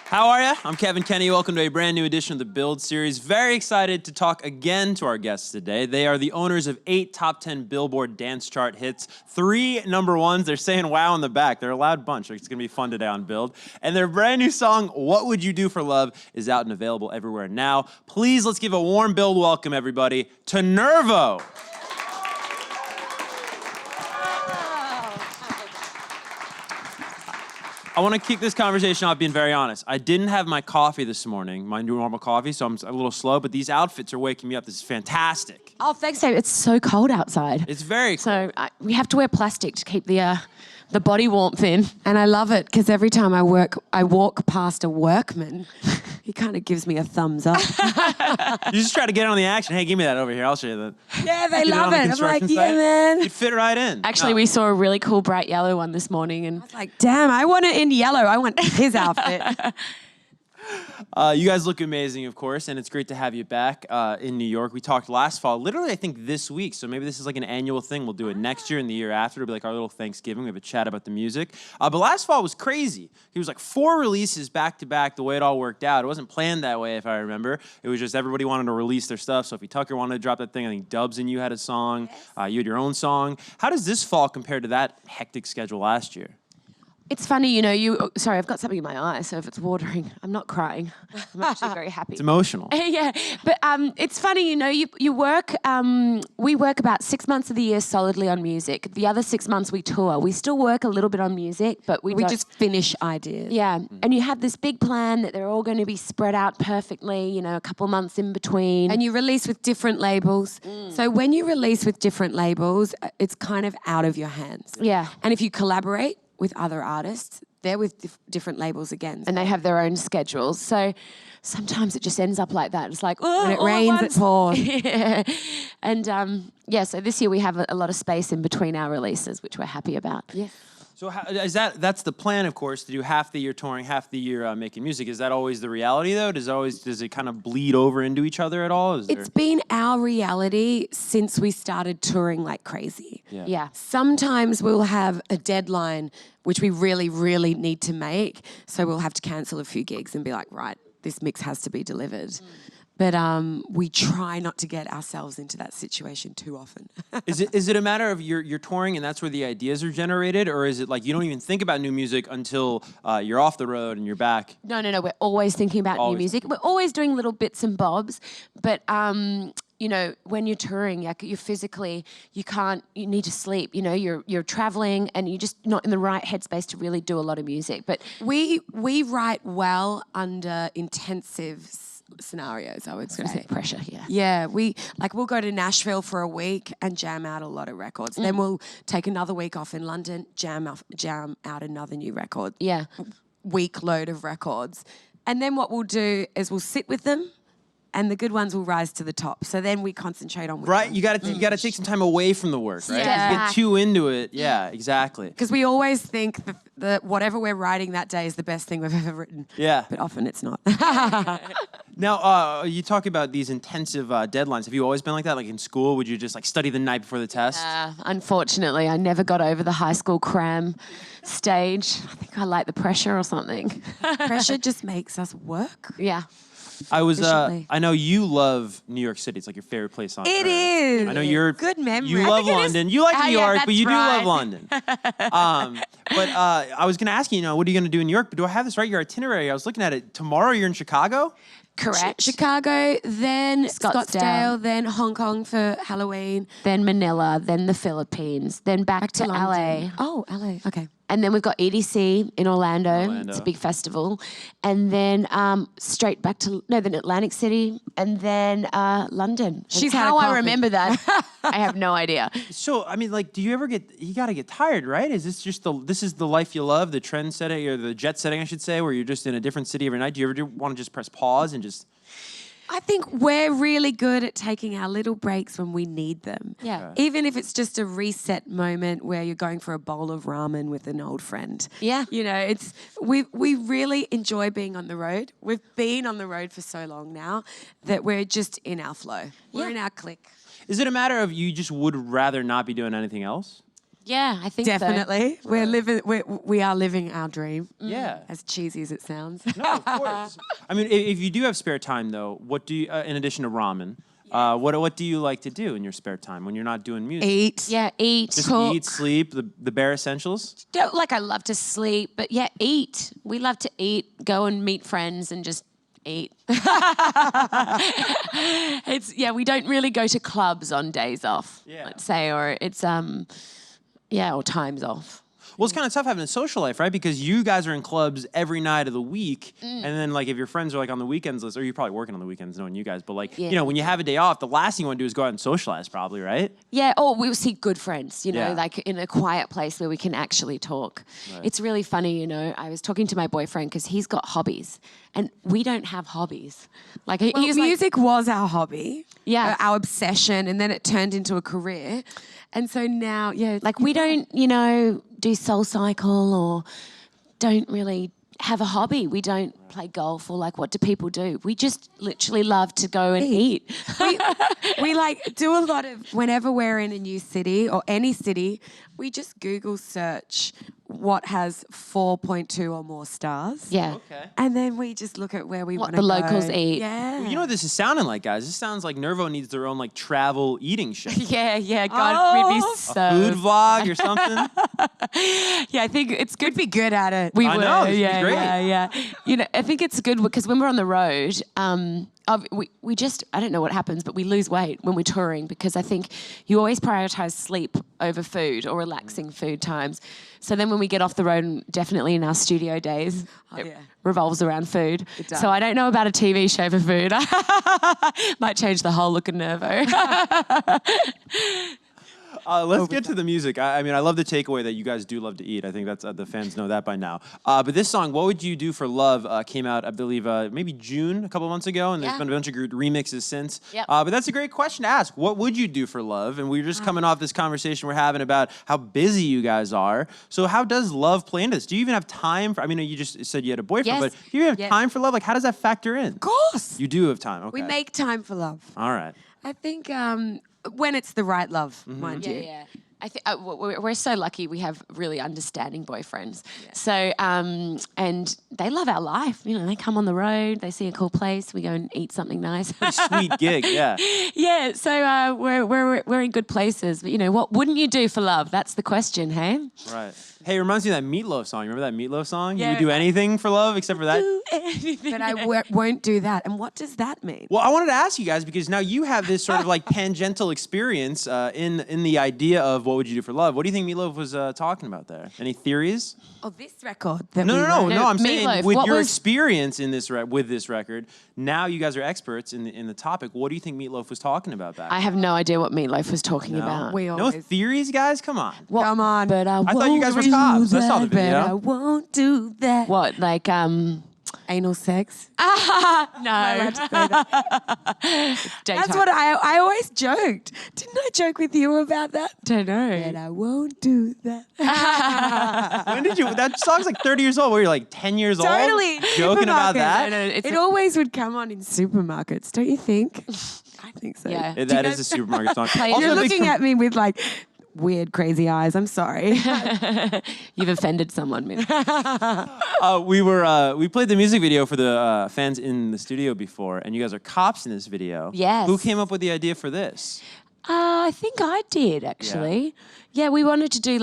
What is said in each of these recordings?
How are you? I'm Kevin Kenny. Welcome to a brand new edition of the Build series. Very excited to talk again to our guests today. They are the owners of 8 top 10 Billboard dance chart hits, 3 number ones. They're saying wow in the back. They're a loud bunch. It's going to be fun today on Build. And their brand new song, What Would You Do for Love, is out and available everywhere now. Please, let's give a warm Build welcome, everybody, to Nervo. I want to kick this conversation off being very honest. I didn't have my coffee this morning, my normal coffee, so I'm a little slow, but these outfits are waking me up. This is fantastic. Oh, thanks, Dave. It's so cold outside. It's very cold. So we have to wear plastic to keep the body warmth in. And I love it because every time I walk past a workman, he kind of gives me a thumbs up. You just try to get on the action. Hey, give me that over here. I'll show you that. Yeah, they love it. I'm like, yeah, man. You'd fit right in. Actually, we saw a really cool bright yellow one this morning. And I was like, damn, I want it in yellow. I want his outfit. You guys look amazing, of course, and it's great to have you back in New York. We talked last fall, literally, I think this week, so maybe this is like an annual thing. We'll do it next year and the year after. It'll be like our little Thanksgiving. We have a chat about the music. But last fall was crazy. It was like 4 releases back-to-back, the way it all worked out. It wasn't planned that way, if I remember. It was just everybody wanted to release their stuff. Sophie Tucker wanted to drop that thing. I think Dubs and you had a song. Yes. You had your own song. How does this fall compare to that hectic schedule last year? it's funny, you know, sorry, I've got something in my eye, so if it's watering, I'm not crying. I'm actually very happy. It's emotional. Yeah, but it's funny, you know, you work, we work about 6 months of the year solidly on music. The other 6 months we tour. We still work a little bit on music, but we just finish ideas. Yeah, and you have this big plan that they're all going to be spread out perfectly, you know, a couple months in between. And you release with different labels. So when you release with different labels, it's kind of out of your hands. Yeah. And if you collaborate with other artists, they're with different labels again. And they have their own schedules. So sometimes it just ends up like that. It's like, oh, when it rains, it pours. Yeah. And yeah, so this year we have a lot of space in between our releases, which we're happy about. Yeah. So that's the plan, of course, to do half the year touring, half the year making music. Is that always the reality, though? Does it kind of bleed over into each other at all? It's been our reality since we started touring like crazy. Yeah. Sometimes we'll have a deadline which we really, really need to make, so we'll have to cancel a few gigs and be like, right, this mix has to be delivered. But we try not to get ourselves into that situation too often. Is it a matter of you're touring and that's where the ideas are generated, or is it like you don't even think about new music until you're off the road and you're back? No. We're always thinking about new music. We're always doing little bits and bobs, but you know, when you're touring, like you need to sleep. You know, you're traveling and you're just not in the right headspace to really do a lot of music. But we write well under intensive scenarios, I would say. Pressure, yeah. Yeah, we'll go to Nashville for a week and jam out a lot of records. Then we'll take another week off in London, jam out another new record. Yeah. Week load of records. And then what we'll do is we'll sit with them, and the good ones will rise to the top. So then we concentrate on right. You got to take some time away from the work, right? Yeah. You get too into it. Yeah, exactly. Because we always think that whatever we're writing that day is the best thing we've ever written. Yeah. But often it's not. Now, you talk about these intensive deadlines. Have you always been like that? Like in school, would you just like study the night before the test? Unfortunately, I never got over the high school cram stage. I think I like the pressure or something. Pressure just makes us work. Yeah. I know you love New York City. It's like your favorite place on earth. It is. I know you're good memory. You love London. You like New York, but you do right. love London. But I was going to ask you, what are you going to do in New York? But do I have this right? Your itinerary. I was looking at it. Tomorrow you're in Chicago? Correct. Chicago, then Scottsdale, then Hong Kong for Halloween. Then Manila, then the Philippines, then back to London. LA. Oh, LA. Okay. And then we've got EDC in Orlando. It's a big festival. And then straight back to, then Atlantic City, and then London. She's how I remember that. I have no idea. So, I mean, like, do you ever you got to get tired, right? Is this just this is the life you love, the trend setting, or the jet setting, I should say, where you're just in a different city every night? Do you ever want to just press pause and just... I think we're really good at taking our little breaks when we need them. Yeah. Even if it's just a reset moment where you're going for a bowl of ramen with an old friend. Yeah. You know, we really enjoy being on the road. We've been on the road for so long now that we're just in our flow. We're in our clique. Is it a matter of you just would rather not be doing anything else? Yeah, I think Definitely. We are living our dream. Yeah. As cheesy as it sounds. No, of course. I mean, if you do have spare time, though, what do you, in addition to ramen, what do you like to do in your spare time when you're not doing music? Eat. Yeah, eat, Just cook. eat, sleep, the bare essentials? Like I love to sleep, but yeah, eat. We love to eat, go and meet friends and just eat. We don't really go to clubs on days off, let's say, or it's or times off. Well, it's kind of tough having a social life, right? Because you guys are in clubs every night of the week, and then like if your friends are like on the weekends list, or you're probably working on the weekends, knowing you guys, but like you know, when you have a day off, the last thing you want to do is go out and socialize, probably, right? Yeah, or we'll see good friends, you know, like in a quiet place where we can actually talk. Right. It's really funny, you know. I was talking to my boyfriend because he's got hobbies, and we don't have hobbies. Like music was our hobby, our obsession, and then it turned into a career. And so now, like we don't, you know, do Soul Cycle or don't really have a hobby. We don't play golf or like what do people do? We just literally love to go and eat. we like do a lot of, whenever we're in a new city or any city, we just Google search what has 4.2 or more stars. Yeah. Okay. And then we just look at where we want to go. What the locals eat. Yeah. Well, you know what this is sounding like, guys? This sounds like Nervo needs their own like travel eating show. Yeah, God, we'd be so... Food vlog or something? Yeah, I think it's good. We'd be good at it. We I were, know, this would be yeah, great. yeah. You know, I think it's good because when we're on the road, we just, I don't know what happens, but we lose weight when we're touring because I think you always prioritize sleep over food or relaxing food times. So then when we get off the road, and definitely in our studio days, it revolves around food. So I don't know about a TV show for food. Might change the whole look of Nervo. Let's get to the music. I mean, I love the takeaway that you guys do love to eat. I think that's the fans know that by now. But this song, "What Would You Do for Love," came out, I believe, maybe June, a couple months ago, and there's been a bunch of remixes since. Yep. But that's a great question to ask. What would you do for love? And we were just coming off this conversation we're having about how busy you guys are. So how does love play into this? Do you even have time for? I mean, you just said you had a boyfriend, Yes. but do you have time for love? Like, how does that factor in? Of course. You do have time. Okay. We make time for love. All right. I think when it's the right love, mind you. Yeah. I think we're so lucky we have really understanding boyfriends. Yeah. So, and they love our life. You know, they come on the road, they see a cool place, we go and eat something nice. Sweet gig, yeah. Yeah, so we're in good places. But, you know, what wouldn't you do for love? That's the question, hey? Right. Hey, it reminds me of that Meatloaf song. Remember that Meatloaf song? Yeah. You would do anything for love except for that? Do anything. But I won't do that. And what does that mean? Well, I wanted to ask you guys because now you have this sort of like tangential experience in the idea of what would you do for love. What do you think Meatloaf was talking about there? Any theories? Oh, this record. That No. I'm saying Meatloaf, with what your was- experience in this with this record, now you guys are experts in the topic. What do you think Meatloaf was talking about back? I have no idea what Meatloaf was talking about. We No always... theories, guys? Come on. Come on. But I thought you guys were cops. I saw the But I video. won't do that. What, like, Anal sex? no. That's what I always joked. Didn't I joke with you about that? Don't know. But I won't do that. When did you? That song's like 30 years old. Were you like 10 years old? Totally. Joking about that? No, It always would come on in supermarkets, don't you think? I think so. Yeah. That is a supermarket song. You're a big looking at me with like weird, crazy eyes. I'm sorry. You've offended someone, maybe. We played the music video for the fans in the studio before, and you guys are cops in this video. Yes. Who came up with the idea for this? I think I did, actually. Yeah, we wanted to do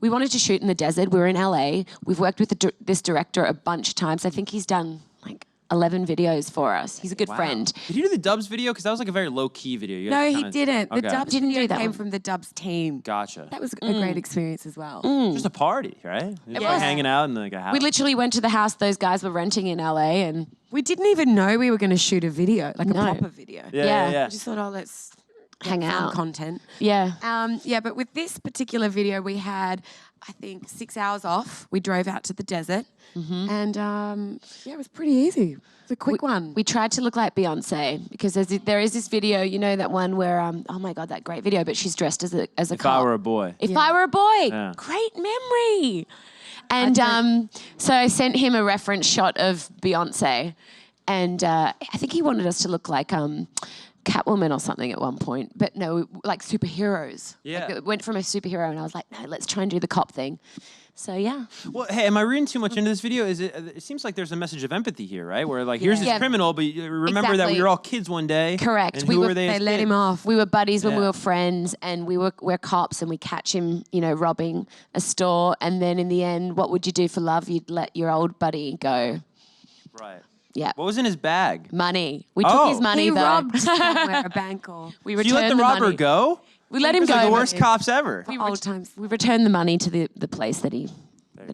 we wanted to shoot in the desert. We were in LA. We've worked with this director a bunch of times. I think he's done like 11 videos for us. He's a good friend. Did you do the Dubs video? Because that was like a very low-key video. You No, guys he kinda- didn't. The Okay. Dubs Didn't do video that came one. from the Dubs team. Gotcha. That was a great experience as well. Just a party, right? Just like was. hanging out in like a house. We literally went to the house those guys were renting in LA and We didn't even know we were going to shoot a video, like a No. proper video. yeah. We just thought, let's hang get fun out. content. Yeah. But with this particular video, we had, I think, 6 hours off. We drove out to the desert, and it was pretty easy. It was a quick one. We tried to look like Beyonce because there is this video, you know, that one where, oh my God, that great video, but she's dressed as a If cop. I were a boy. If I were a boy, Yeah. great memory. And so I sent him a reference shot of Beyonce, and I think he wanted us to look like Catwoman or something at one point, but no, like superheroes. Yeah. Like, it went from a superhero, and I was like, no, let's try and do the cop thing. So yeah. Well, hey, am I reading too much into this video? It seems like there's a message of empathy here, right? Where like, here's this criminal, but remember that we were all kids one day. Correct. And who were they? They let him off. We were buddies when we were friends, and we're cops, and we catch him, robbing a store, and then in the end, what would you do for love? You'd let your old buddy go. Right. Yeah. What was in his bag? Money. We took his money, He though. robbed somewhere, a bank or... We Did you let the robber money. go? We let him go. Like the worst cops ever. old times. We returned the money to the place that he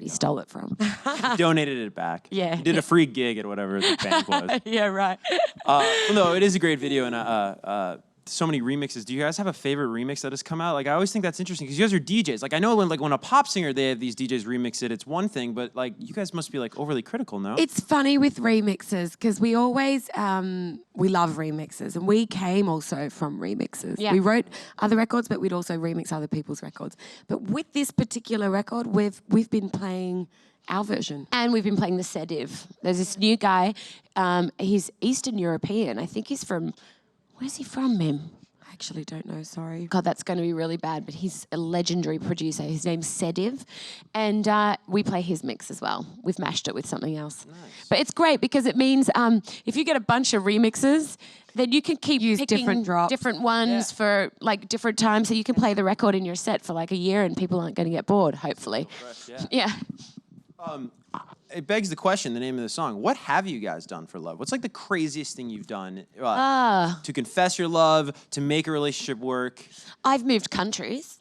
stole it from. Donated it back. Yeah. He did a free gig at whatever the bank was. Yeah, right. No, it is a great video, and so many remixes. Do you guys have a favorite remix that has come out? Like, I always think that's interesting because you guys are DJs. Like, I know when a pop singer, they have these DJs remix it, it's one thing, but like, you guys must be like overly critical, no? It's funny with remixes because we always, we love remixes, and we came also from remixes. Yeah. We wrote other records, but we'd also remix other people's records. But with this particular record, we've been playing our version. And we've been playing the Sediv. There's this new guy. He's Eastern European. I think he's from... Where's he from, Mim? I actually don't know, sorry. God, that's going to be really bad, but he's a legendary producer. His name's Sediv, and we play his mix as well. We've mashed it with something else. Nice. But it's great because it means if you get a bunch of remixes, then you can keep Use picking different drops. different ones for like different times, so you can play the record in your set for like a year and people aren't going to get bored, hopefully. Yeah. It begs the question, the name of the song. What have you guys done for love? What's like the craziest thing you've done to confess your love, to make a relationship work? I've moved countries.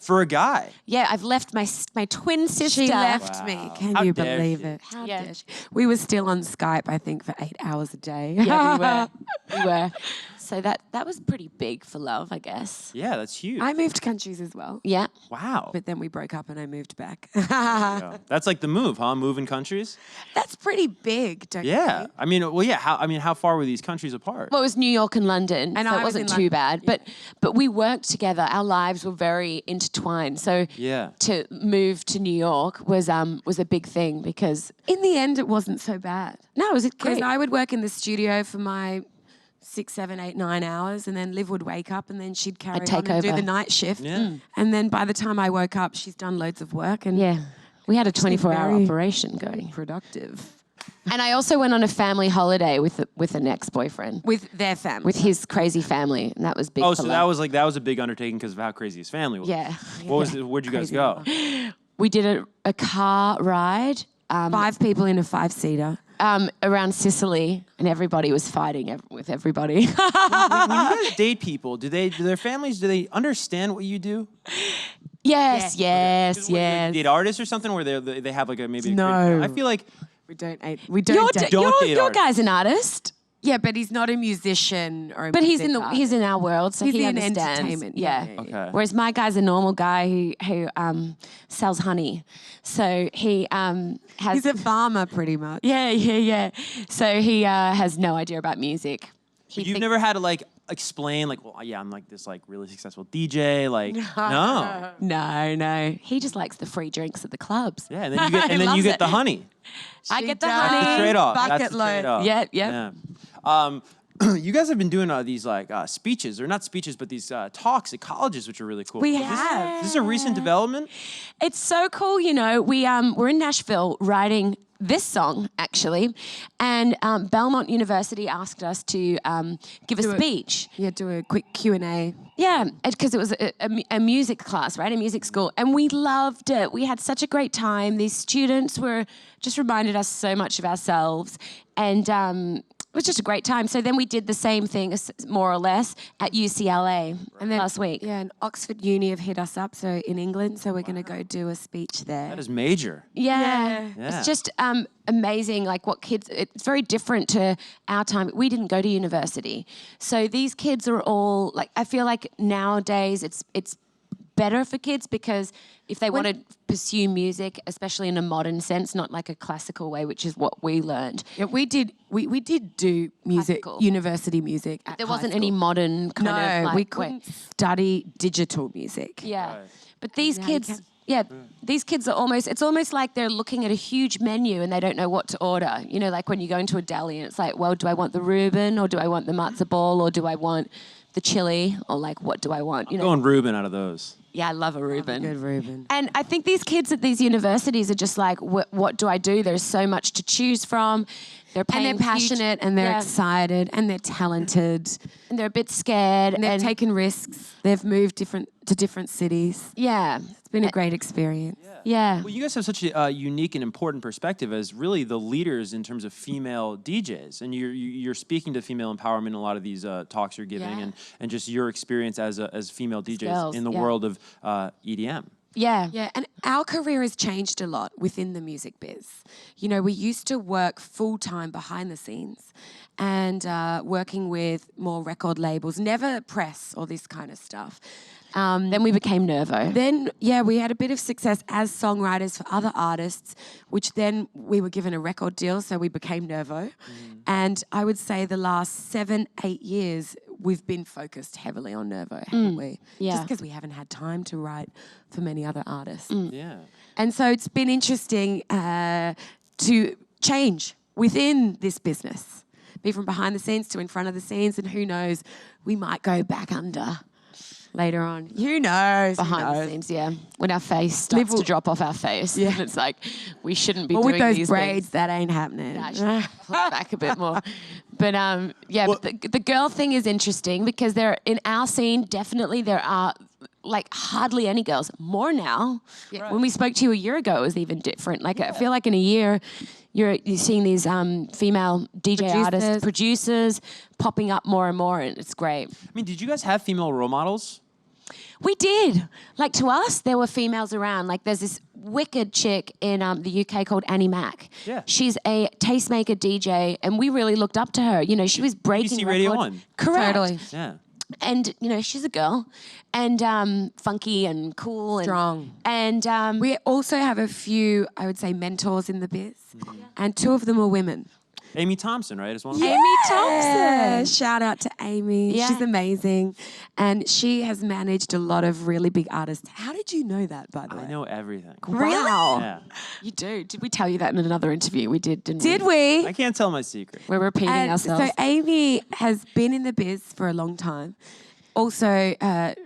For a guy? Yeah, I've left my twin sister. She left me. Can How you dare believe she? it? How Yeah. dare she? We were still on Skype, I think, for 8 hours a day. Yeah, we were. So that was pretty big for love, I guess. Yeah, that's huge. I moved countries as well. Yeah. Wow. But then we broke up and I moved back. Yeah. That's like the move, huh? Moving countries? That's pretty big, don't you Yeah. think? I mean, well, yeah. How far were these countries apart? Well, it was New York and London, And so I it was wasn't in too London, bad. But we worked together. Our lives were very intertwined. So Yeah. to move to New York was a big thing because In the end, it wasn't so bad. no, it was Because great. I would work in the studio for my 6, 7, 8, 9 hours, and then Liv would wake up, and then she'd carry take on and do over. the night shift. Yeah. And then by the time I woke up, she's done loads of work and Yeah, we had a 24-hour very- operation going. productive And I also went on a family holiday with an ex-boyfriend, with their family. with his crazy family, and that was big. Oh, for so love. that was a big undertaking because of how crazy his family was. Yeah. What was it? Where'd you guys Crazy go? We did a car ride 5 people in a 5-seater. around Sicily, and everybody was fighting with everybody. When you guys date people, do their families, do they understand what you do? Yes, yes, What, you yes. date artists or something where they have like maybe a No. I feel like We don't date. Your guy's an artist, Yeah, but he's not a musician or a but he's music artist. he's in our world, so He's he in understands. entertainment. Yeah. Okay. Whereas my guy's a normal guy who sells honey, so he has. He's a farmer, pretty much. yeah. So he has no idea about music. you've never had to like explain like, well, yeah, I'm like this like really successful DJ, like no. No. He just likes the free drinks at the clubs. Yeah, and then you get the honey. I get the does. honey. That's the trade-off. Bucket That's the load. trade-off. Yep. Yeah. You guys have been doing these like speeches, or not speeches, but these talks at colleges, which are really cool. We Is have. this a recent development? It's so cool, we're in Nashville writing this song, actually, and Belmont University asked us to give a speech. Yeah, do a quick Q&A. Yeah, because it was a music class, right? A music school. And we loved it. We had such a great time. These students just reminded us so much of ourselves. And it was just a great time. So then we did the same thing, more or less, at UCLA last week. Yeah, and Oxford Uni have hit us up, so in England, so we're going to go do a speech there. That is major. Yeah. Yeah. It's just amazing, like what kids, it's very different to our time. We didn't go to university. So these kids are all, like, I feel like nowadays it's better for kids because if they want to pursue music, especially in a modern sense, not like a classical way, which is what we learned. Yeah, we did do music, Classical. university music. At There high wasn't school. any modern kind of like we way. couldn't study digital music. Yeah. Right. But these Now you kids, can. Yeah, these kids are it's almost like they're looking at a huge menu and they don't know what to order. You know, like when you go into a deli and it's like, well, do I want the Reuben or do I want the matzo ball or do I want the chili or like, what do I want? You know, Going Reuben out of those. Yeah, I love a Reuben. Good Reuben. And I think these kids at these universities are just like, what do I do? There's so much to choose from. They're And they're passionate and they're excited and they're talented. And they're a bit scared. And they've taken risks. They've moved to different cities. Yeah. It's been a great experience. Yeah. Well, you guys have such a unique and important perspective as really the leaders in terms of female DJs, and you're speaking to female empowerment in a lot of these talks you're giving, and just your experience as female DJs in the world of EDM. Yeah. Yeah, and our career has changed a lot within the music biz. You know, we used to work full-time behind the scenes and working with more record labels, never press or this kind of stuff. Then we became Nervo. Then, we had a bit of success as songwriters for other artists, which then we were given a record deal, so we became Nervo. And I would say the last 7-8 years, we've been focused heavily on Nervo, haven't we? Yeah. Just because we haven't had time to write for many other artists. Yeah. And so it's been interesting to change within this business, be from behind the scenes to in front of the scenes, and who knows, we might go back under later on. Who knows? Behind the scenes, yeah. When our face starts to drop off our face. Yeah. And it's like, we shouldn't be Well, doing with those these braids, things. that ain't happening. I should pull it back a bit more. But but the girl thing is interesting because in our scene, definitely there are like hardly any girls. More now. Yeah. When we spoke to you a year ago, it was even different. Like I feel like in a year, you're seeing these female DJ artists, producers popping up more and more, and it's great. I mean, did you guys have female role models? We did. Like to us, there were females around. Like there's this wicked chick in the UK called Annie Mac. Yeah. She's a tastemaker DJ, and we really looked up to her. You know, she was breaking BBC Radio record- 1. Correct. Totally. Yeah. And, you know, she's a girl and funky and cool. Strong. And We also have a few, I would say, mentors in the biz, and 2 of them are women. Amy Thompson, right? Is one. Amy Thompson. Shout out to Amy. Yeah. She's amazing. And she has managed a lot of really big artists. How did you know that, by the way? I know everything. Wow. Yeah. You do. Did we tell you that in another interview? We did, didn't we? Did we? I can't tell my secret. We're repeating And ourselves. so Amy has been in the biz for a long time. Also, not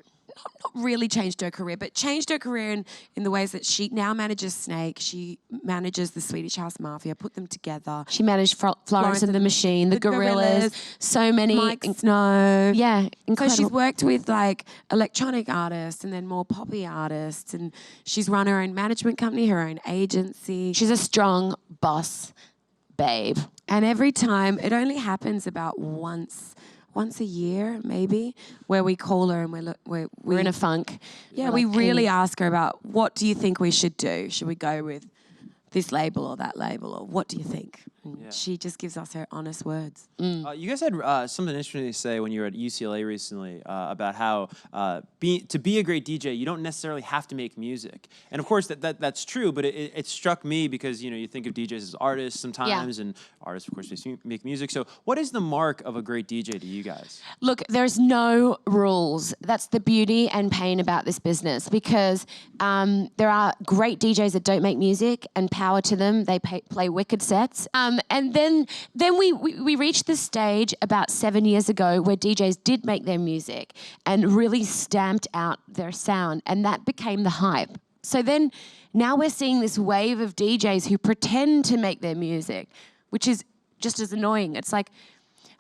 really changed her career, but changed her career in the ways that she now manages Snake. She manages the Swedish House Mafia, put them together. She managed Florence and the Machine, the Gorillas, so many. Mike Snow. Yeah, So incredible. she's worked with like electronic artists and then more poppy artists, and she's run her own management company, her own agency. She's a strong boss, babe. And every time, it only happens about once a year, maybe, where we call her and We're in a funk. Yeah, We're we like, really "Amy." ask her about what do you think we should do? Should we go with this label or that label, or what do you think? And she just gives us her honest words. You guys had something interesting to say when you were at UCLA recently about how to be a great DJ, you don't necessarily have to make music. And of course, that's true, but it struck me because, you know, you think of DJs as artists sometimes, and artists, of course, make music. So what is the mark of a great DJ to you guys? Look, there's no rules. That's the beauty and pain about this business because there are great DJs that don't make music, and power to them. They play wicked sets. And then we reached this stage about 7 years ago where DJs did make their music and really stamped out their sound, and that became the hype. So then now we're seeing this wave of DJs who pretend to make their music, which is just as annoying. It's like,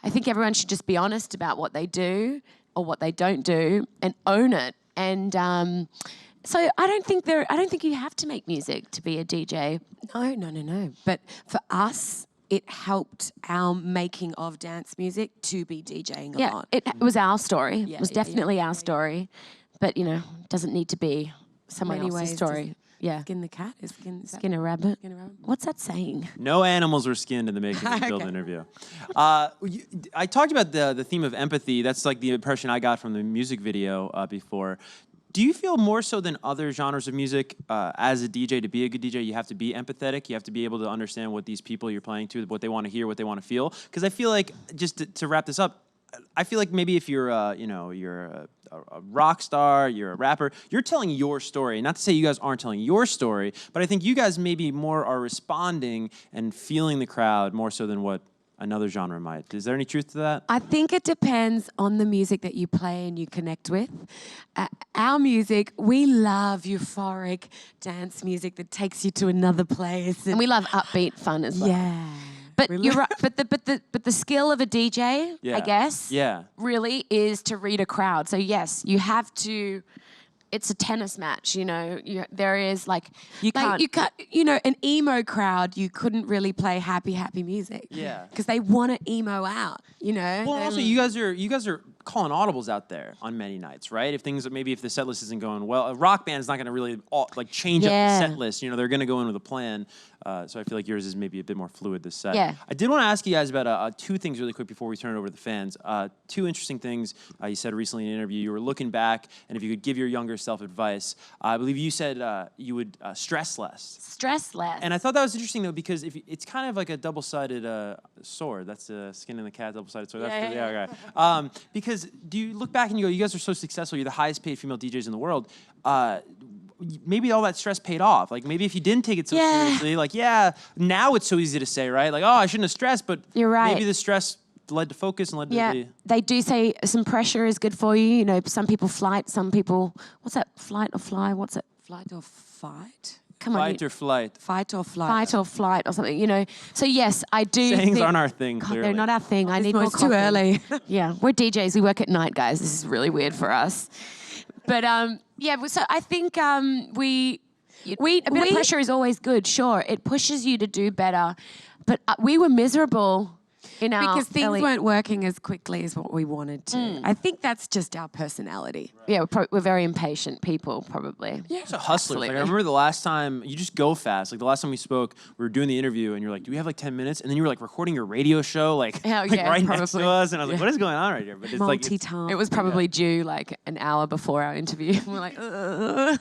I think everyone should just be honest about what they do or what they don't do and own it. And so I don't think you have to make music to be a DJ. No. But for us, it helped our making of dance music to be DJing a lot. It was our story. It was yeah, definitely our story. But, you know, it doesn't need to be someone Many else's ways story. Yeah. Skin the cat? Skin a rabbit. Skin a rabbit? What's that saying? No animals were skinned in the making of the Build interview. I talked about the theme of empathy. That's like the impression I got from the music video before. Do you feel more so than other genres of music as a DJ, to be a good DJ, you have to be empathetic, you have to be able to understand what these people you're playing to, what they want to hear, what they want to feel? Because I feel like, just to wrap this up, I feel like maybe if you're, you're a rock star, you're a rapper, you're telling your story. Not to say you guys aren't telling your story, but I think you guys maybe more are responding and feeling the crowd more so than what another genre might. Is there any truth to that? I think it depends on the music that you play and you connect with. Our music, we love euphoric dance music that takes you to another place. And we love upbeat fun as well. Yeah. But you're right. But the skill of a DJ, I guess, really is to read a crowd. So yes, you have to. It's a tennis match, there is you can't, an emo crowd, you couldn't really play happy music. Yeah. Because they want to emo out, Well, also you guys are calling audibles out there on many nights, right? If the set list isn't going well, a rock band's not going to really change up the set list. They're going to go in with a plan. So I feel like yours is maybe a bit more fluid this set. Yeah. I did want to ask you guys about two things really quick before we turn it over to the fans. Two interesting things you said recently in an interview. You were looking back, and if you could give your younger self advice, I believe you said you would stress less. Stress less. And I thought that was interesting, though, because it's kind of like a double-sided sword. That's the skin in the cat, double-sided sword. Okay. Because do you look back and you go, you guys are so successful, you're the highest-paid female DJs in the world. Maybe all that stress paid off. Maybe if you didn't take it so seriously, now it's so easy to say, right? I shouldn't have stressed, but you're right. Maybe the stress led to focus and led to they do say some pressure is good for you. Some people flight, some people, what's that, flight or fly? What's it? Flight or fight? Come on. Fight or flight. Fight or flight. Fight or flight or something, So yes, I do Sayings aren't our thing, God, clearly. they're not our thing. I need more It's too early. Yeah, we're DJs. We work at night, guys. This is really weird for us. But so I think a bit of pressure is always good. Sure, it pushes you to do better. But we were miserable in our because things weren't working as quickly as what we wanted to. I think that's just our personality. Yeah, we're very impatient people, probably. Yeah, it's a hustler. I remember the last time you just go fast. The last time we spoke, we were doing the interview, and you're like, "Do we have 10 minutes?" And then you were recording your radio show, right next to us, and I was like, "What is going on right here?" But it's multitask. It was probably due an hour before our interview. We're like, ugh.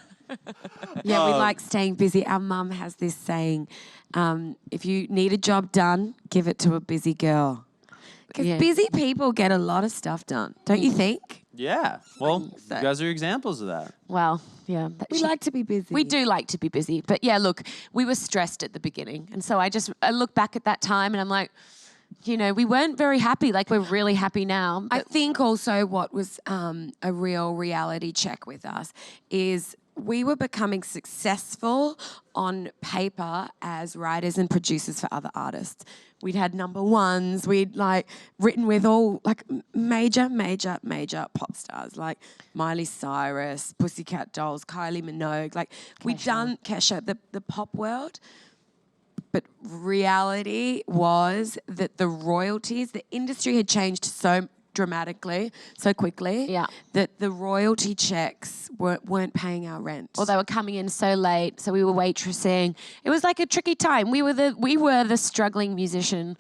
Yeah, we like staying busy. Our mum has this saying, if you need a job done, give it to a busy girl. Because busy people get a lot of stuff done, don't you think? Yeah. Well, you guys are examples of that. Well, yeah. We like to be busy. We do like to be busy. But yeah, look, we were stressed at the beginning. And so I look back at that time and I'm like, we weren't very happy. We're really happy now. I think also what was a real reality check with us is we were becoming successful on paper as writers and producers for other artists. We'd had number ones. We'd written with all major pop stars like Miley Cyrus, Pussycat Dolls, Kylie Minogue. We'd done Kesha, the pop world. But reality was that the royalties, the industry had changed so dramatically, so quickly, that the royalty checks weren't paying our rent. Or they were coming in so late, so we were waitressing. It was a tricky time. We were the struggling musician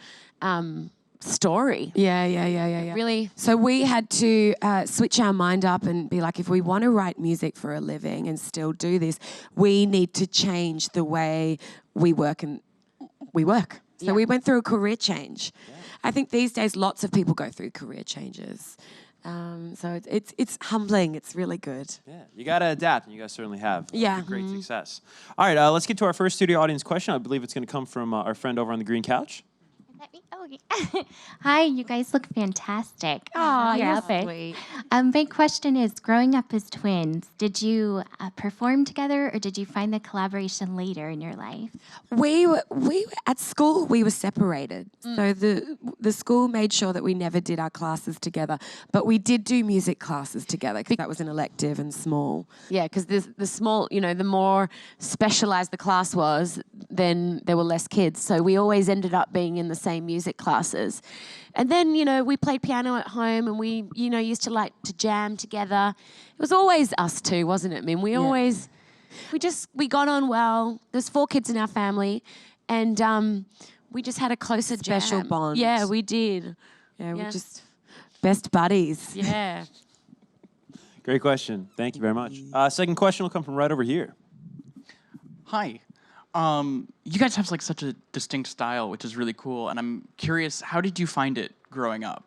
story. Yeah. Really. So we had to switch our mind up and be like, if we want to write music for a living and still do this, we need to change the way we work So we went through a career change. Yeah. I think these days lots of people go through career changes. So it's humbling. It's really good. Yeah, you got to adapt, and you guys certainly have. Yeah. Great success. All right, let's get to our first studio audience question. I believe it's going to come from our friend over on the green couch. Okay. Hi, you guys look fantastic. Oh, your outfit. Sweet. My question is, growing up as twins, did you perform together, or did you find the collaboration later in your life? We were at school. We were separated, so the school made sure that we never did our classes together. But we did do music classes together because that was an elective and small. Yeah, because the small, the more specialized the class was, then there were less kids. So we always ended up being in the same music classes. And then, we played piano at home and we, used to like to jam together. It was always us two, wasn't it? I mean, we got on well. There's 4 kids in our family and we just had a closer special jam. bond. Yeah, we did. Yeah, we're just best buddies. Yeah. Great question. Thank you very much. Second question will come from right over here. Hi. You guys have such a distinct style, which is really cool. And I'm curious, how did you find it growing up?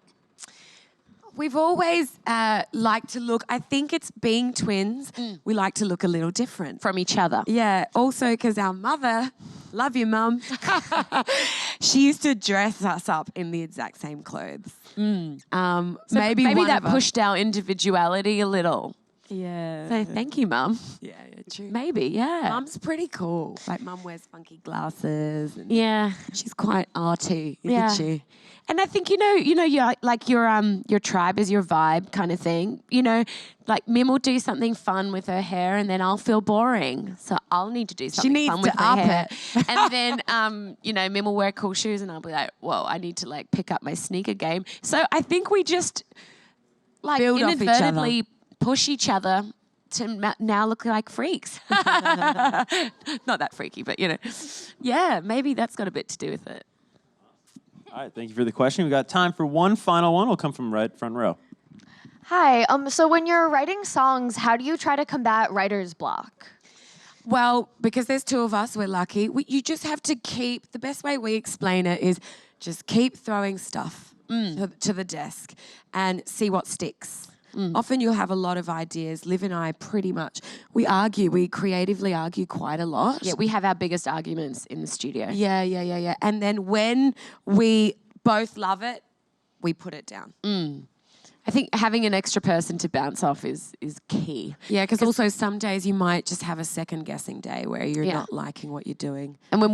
We've always liked to look, I think it's being twins, we like to look a little different. From each other. Yeah, also because our mother, love you, Mum, she used to dress us up in the exact same clothes. Maybe that pushed our individuality a little. Yeah. So thank you, Mum. Yeah, true. Maybe, yeah. Mum's pretty cool. Like, Mum wears funky glasses. And Yeah. she's quite arty, isn't Yeah. she? And I think you're like your tribe is your vibe kind of thing. Like Mim will do something fun with her hair, and then I'll feel boring, so I'll need to do something needs fun with to my up hair. it. And then Mim will wear cool shoes, and I'll be like, whoa, I need to like pick up my sneaker game. So I think we just like Build off each other. inadvertently push each other to now look like freaks. Not that freaky, but yeah, maybe that's got a bit to do with it. All right, thank you for the question. We've got time for one final one. It'll come from right front row. Hi. So when you're writing songs, how do you try to combat writer's block? Well, because there's two of us, we're lucky. You just have to the best way we explain it is just keep throwing stuff to the desk and see what sticks. Often you'll have a lot of ideas. Liv and I we creatively argue quite a lot. Yeah, we have our biggest arguments in the studio. Yeah. And then when we both love it, we put it down. I think having an extra person to bounce off is key. Yeah, because also some days you might just have a second guessing day where you're Yeah. not liking what you're doing. And when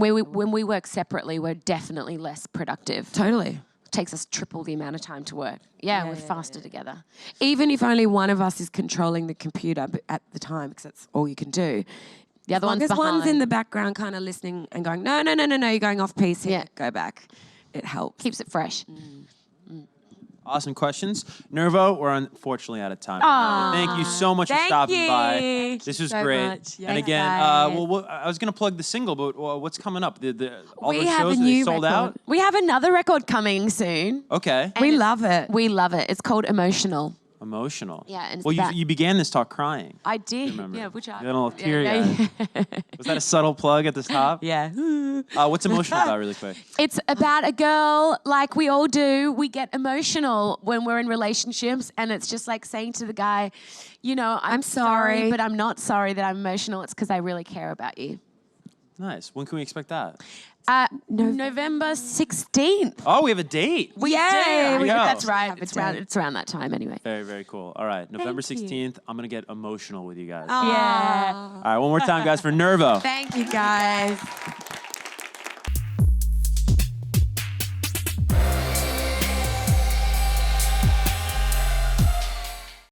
we work separately, we're definitely less productive. Totally. It takes us triple the amount of time to work. Yeah, we're faster together. Even if only one of us is controlling the computer at the time, because that's all you can do. The other one's There's one's in behind. the background kind of listening and going, no, you're going off piece here. Yeah. Go back. It helps. Keeps it fresh. Awesome questions. Nervo, we're unfortunately out of time. Thank you so much for Thank stopping you. by. Thank This you was so great. much. And Thanks, again, guys. I was going to plug the single, but what's coming up? All We those have a shows, are they new sold record. out? We have another record coming soon. Okay. We love it. We love it. It's called Emotional. Emotional. Yeah, and it's well, about- you began this talk crying. I did. Remember? Yeah, which I... You got a little teary yeah. Was that a subtle plug at the top? Yeah. What's emotional about, really quick? It's about a girl, like we all do. We get emotional when we're in relationships, and it's just like saying to the guy, I'm sorry, but I'm not sorry that I'm emotional. It's because I really care about you. Nice. When can we expect that? November 16th. Oh, we have a date. We Yay! do. There we go. That's right. Have a It's around, date. it's around that time anyway. Very, very cool. All right, November Thank you. 16th. I'm going to get emotional with you guys. Yeah. All right, one more time, guys, for Nervo. Thank you, guys.